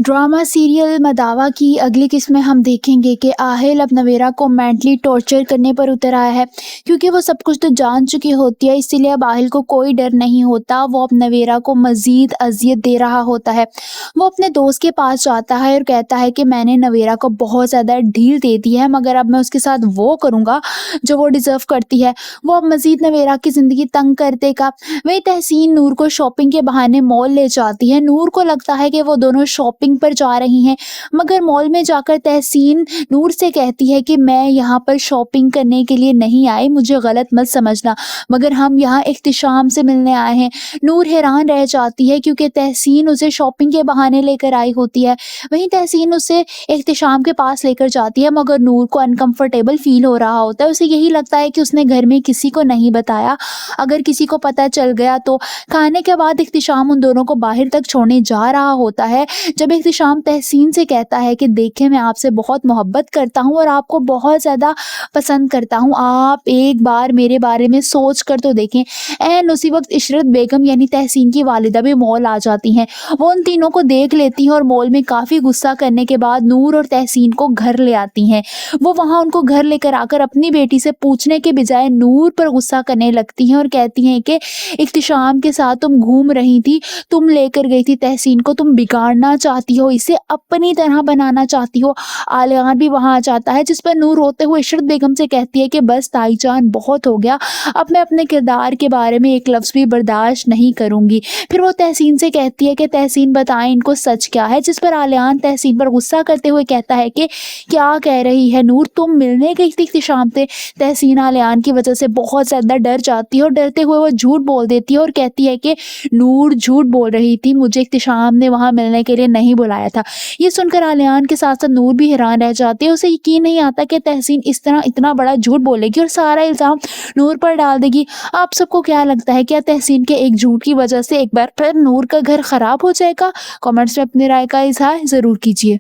Drama serial मदावा की अगली किस्त में हम देखेंगे कि आहिल अब नवेरा को मेंटली टॉर्चर करने पर उतर आया है, क्योंकि वो सब कुछ तो जान चुकी होती है। इसीलिए अब आहिल को कोई डर नहीं होता। वो अब नवेरा को मजीद अजियत दे रहा होता है। वो अपने दोस्त के पास जाता है और कहता है कि मैंने नवेरा को बहुत ज़्यादा ढील दे दी है, मगर अब मैं उसके साथ वो करूँगा जो वो डिज़र्व करती है। वो अब मजीद नवेरा की ज़िंदगी तंग कर देगा। वही तहसीन नूर को शॉपिंग के बहाने मॉल ले जाती है। नूर को लगता है कि वो दोनों शॉपिंग पर जा रही हैं, मगर मॉल में जाकर तहसीन नूर से कहती है कि मैं यहाँ पर शॉपिंग करने के लिए नहीं आई, मुझे गलत मत समझना, मगर हम यहाँ इख्तिशाम से मिलने आए हैं। नूर हैरान रह जाती है क्योंकि तहसीन उसे शॉपिंग के बहाने लेकर आई होती है। वहीं तहसीन उसे इख्तिशाम के पास लेकर जाती है, मगर नूर को अनकंफर्टेबल फील हो रहा होता है। उसे यही लगता है कि उसने घर में किसी को नहीं बताया, अगर किसी को पता चल गया तो। खाने के बाद इख्तिशाम उन दोनों को बाहर तक छोड़ने जा रहा होता है, जब इख्तिशाम तहसीन से कहता है कि देखें, मैं आपसे बहुत मोहब्बत करता हूँ और आपको बहुत ज़्यादा पसंद करता हूँ, आप एक बार मेरे बारे में सोच कर तो देखें। एन उसी वक्त इशरत बेगम यानी तहसीन की वालिदा भी मॉल आ जाती हैं। वो उन तीनों को देख लेती हैं और मॉल में काफ़ी गुस्सा करने के बाद नूर और तहसीन को घर ले आती हैं। वो वहाँ उनको घर लेकर आकर अपनी बेटी से पूछने के बजाय नूर पर गुस्सा करने लगती हैं और कहती हैं कि इख्तिशाम के साथ तुम घूम रही थी, तुम लेकर गई थी तहसीन को, तुम बिगाड़ना चाहती हो, इसे अपनी तरह बनाना चाहती हो। आलियान भी वहाँ आ जाता है, जिस पर नूर रोते हुए इशरत बेगम से कहती है कि बस ताई जान, बहुत हो गया, अब मैं अपने किरदार के बारे में एक लफ्ज़ भी बर्दाश्त नहीं करूँगी। फिर वो तहसीन से कहती है कि तहसीन बताएं इनको सच क्या है, जिस पर आलियान तहसीन पर गुस्सा करते हुए कहता है कि क्या कह रही है नूर, तुम मिलने गई थी इख्तिशाम से। तहसीन आलियान की वजह से बहुत ज़्यादा डर जाती है और डरते हुए वो झूठ बोल देती है और कहती है कि नूर झूठ बोल रही थी, मुझे इख्तिशाम ने वहाँ मिलने के लिए नहीं बुलाया था। ये सुनकर आलियान के साथ साथ नूर भी हैरान रह जाती है। उसे यकीन नहीं आता कि तहसीन इस तरह इतना बड़ा झूठ बोलेगी और सारा इल्ज़ाम नूर पर डाल देगी। आप सबको क्या लगता है, क्या तहसीन के एक झूठ की वजह से एक बार फिर नूर का घर खराब हो जाएगा? कमेंट्स में अपनी राय का इजहार ज़रूर कीजिए।